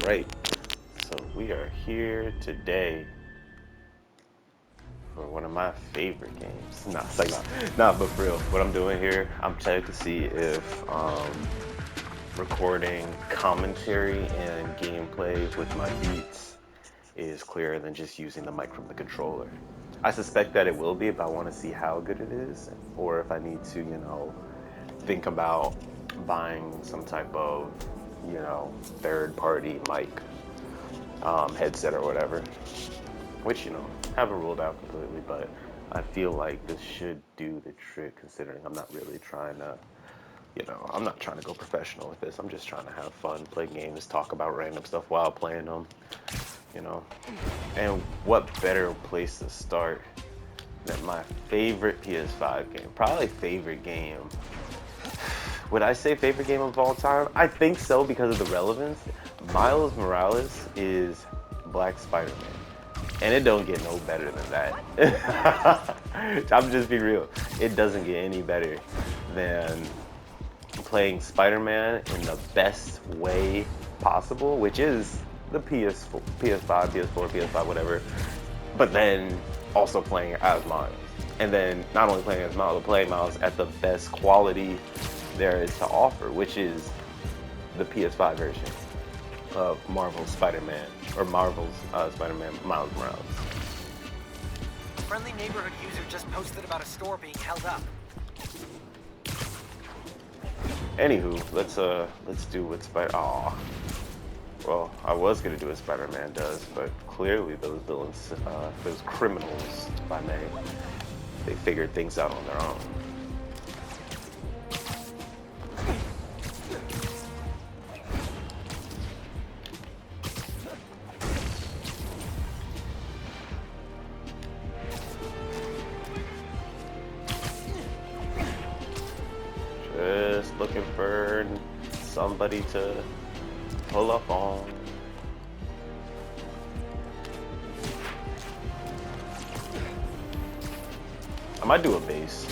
Right, so we are here today for one of my favorite games. Nah, it's like nah, but for real, what I'm doing here, I'm trying to see if recording commentary and gameplay with my beats is clearer than just using the mic from the controller. I suspect that it will be, but I want to see how good it is, or if I need to, think about buying some type of, third-party mic headset or whatever, which, haven't ruled out completely, but I feel like this should do the trick considering I'm not really trying to, I'm not trying to go professional with this. I'm just trying to have fun, play games, talk about random stuff while playing them, you know. And what better place to start than my favorite PS5 game? Probably favorite game. Would I say favorite game of all time? I think so because of the relevance. Miles Morales is Black Spider-Man. And it don't get no better than that. I'm just being real. It doesn't get any better than playing Spider-Man in the best way possible, which is the PS4, PS5, PS4, PS5, whatever. But then also playing as Miles. And then not only playing as Miles, but playing Miles at the best quality there is to offer, which is the PS5 version of Marvel's Spider-Man, or Marvel's Spider-Man Miles Morales. A friendly neighborhood user just posted about a store being held up. Anywho, let's do what well, I was gonna do what Spider-Man does, but clearly those villains, those criminals, if I may, they figured things out on their own. Just looking for somebody to pull up on. I might do a base.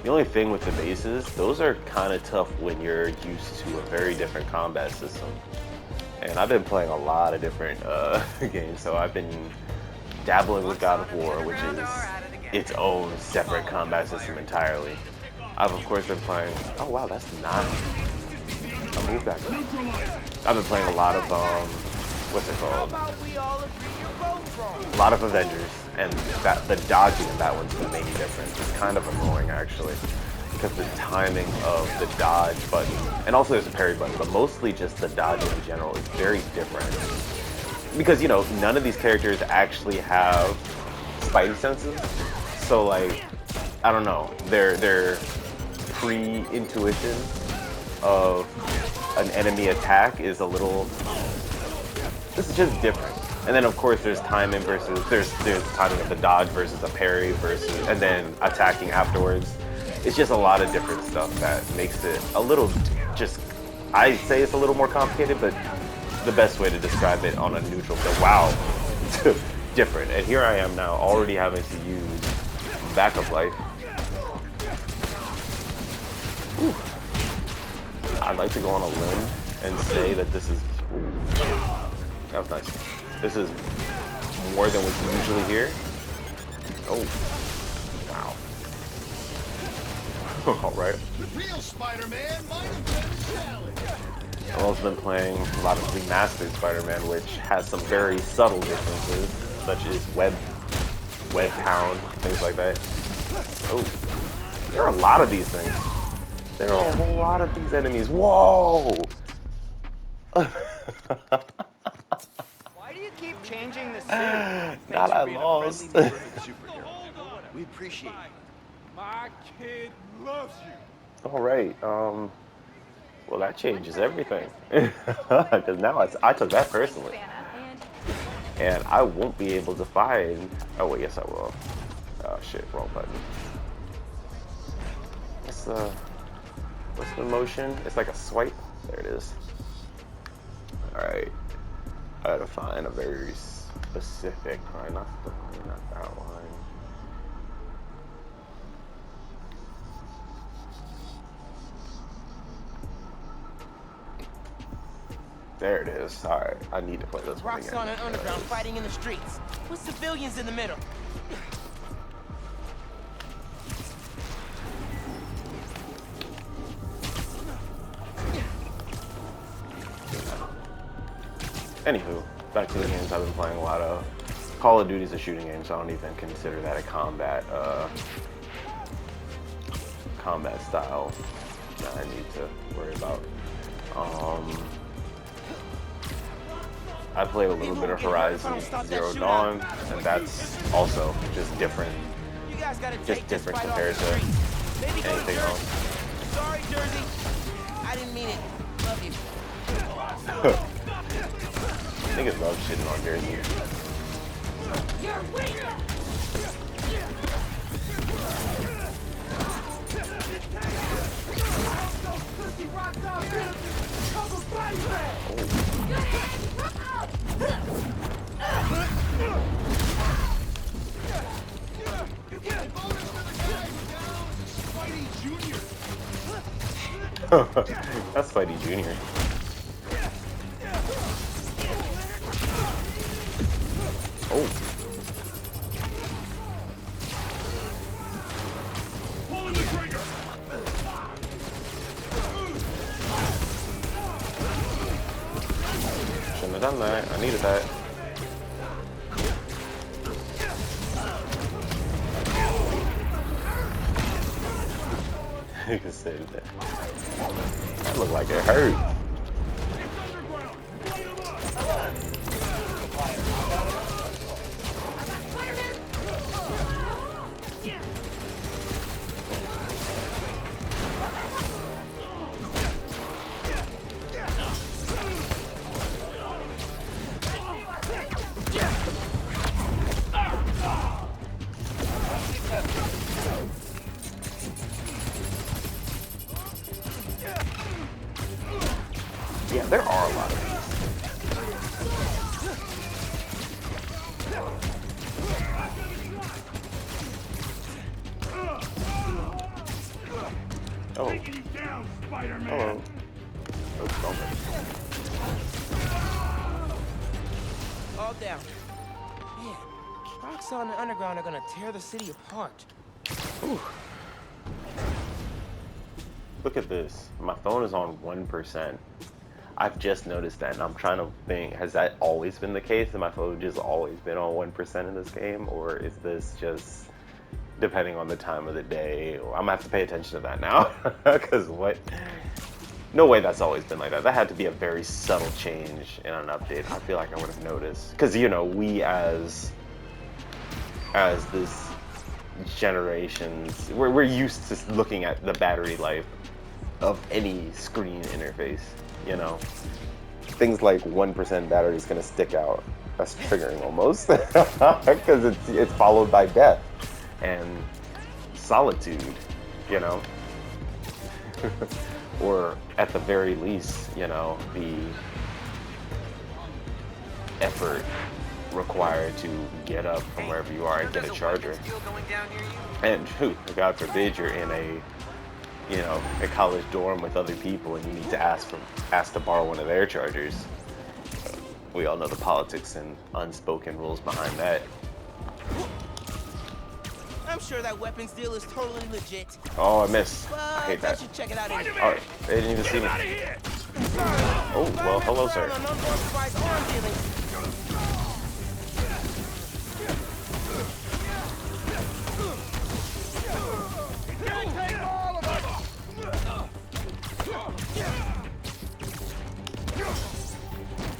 The only thing with the bases, those are kind of tough when you're used to a very different combat system. And I've been playing a lot of different games, so I've been dabbling with God of War, which is its own separate combat system entirely. I've of course been playing, oh wow, that's not a move back. I've been playing a lot of, what's it called? A lot of Avengers, and the dodging in that one's the main difference. It's kind of annoying actually, because the timing of the dodge button, and also there's a parry button, but mostly just the dodging in general is very different. Because, none of these characters actually have spidey senses, so like, I don't know, their pre-intuition of an enemy attack is a little, this is just different. And then of course there's timing versus, there's timing of the dodge versus a parry versus, and then attacking afterwards. It's just a lot of different stuff that makes it a little, just, I say it's a little more complicated, but the best way to describe it on a neutral, wow, different. And here I am now already having to use backup life. Whew. I'd like to go on a limb and say that this is, that was nice. This is more than what's usually here. Oh, wow. All right. Real Spider-Man might have been a challenge. I've also been playing a lot of remastered Spider-Man, which has some very subtle differences, such as web pound, things like that. Oh, there are a lot of these things. There are a whole lot of these enemies. Whoa! Why do you keep changing the suit? God, I lost. We appreciate it. My kid loves you. All right. Well, that changes everything. Because now I took that personally, and I won't be able to find. Oh wait, yes I will. Oh shit, wrong button. What's the motion? It's like a swipe. There it is. All right. I gotta find a very specific. All right, not that one. There it is. All right, I need to play this one again. Roxxon and Underground fighting in the streets, with civilians in the middle. Anywho, back to the games I've been playing a lot of. Call of Duty is a shooting game, so I don't even consider that a combat style that I need to worry about. I played a little bit of Horizon Zero Dawn, and that's also just different compared to anything else. Sorry, Jersey. I didn't mean it. Love you. Niggas love shitting on Jersey. That's Spidey Jr. Oh. Shouldn't have done that. I needed that. You can say that. That looked like it hurt. Yeah, there are a lot of these. Oh. Hello. All down. Man, Roxxon and Underground are gonna tear the city apart. Ooh. Look at this. My phone is on 1%. I've just noticed that, and I'm trying to think, has that always been the case? Has my phone just always been on 1% in this game? Or is this just depending on the time of the day? I'm gonna have to pay attention to that now. Because what? No way that's always been like that. That had to be a very subtle change in an update. I feel like I would have noticed. Because, you know, we as this generations, we're used to looking at the battery life of any screen interface, you know. Things like 1% battery is going to stick out. That's triggering almost. Because it's followed by death and solitude, you know. Or at the very least, you know, the effort required to get up from wherever you are and get a charger. And God forbid you're in a, you know, a college dorm with other people and you need to ask to borrow one of their chargers. We all know the politics and unspoken rules behind that. I'm sure that weapons deal is totally legit. Oh, I missed. But I hate that. you check it out anyway. Alright, they didn't even see me. Oh, well, hello, sir.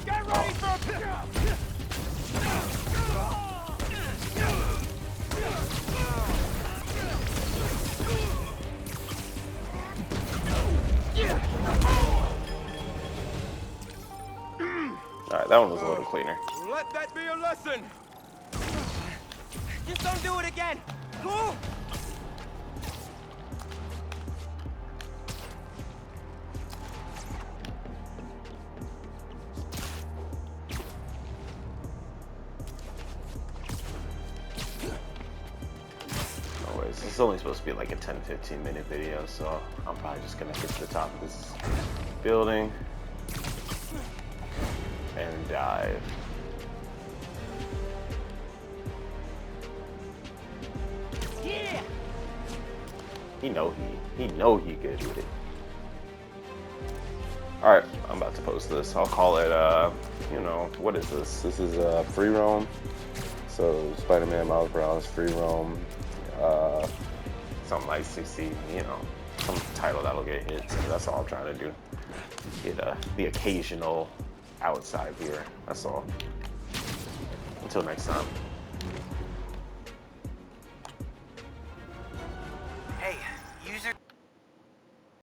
Get ready for a pickup! Alright, that one was a little cleaner. Let that be a lesson! Just don't do it again! Cool? Anyways, it's only supposed to be like a 10-15 minute video, so I'm probably just gonna get to the top of this building. and dive. Yeah. He know he good with it. All right, I'm about to post this. I'll call it you know, what is this? This is free roam. So Spider-Man Miles Morales free roam. Something like 60, you know, some title that'll get hit. So that's all I'm trying to do. Get the occasional outside here. That's all. Until next time.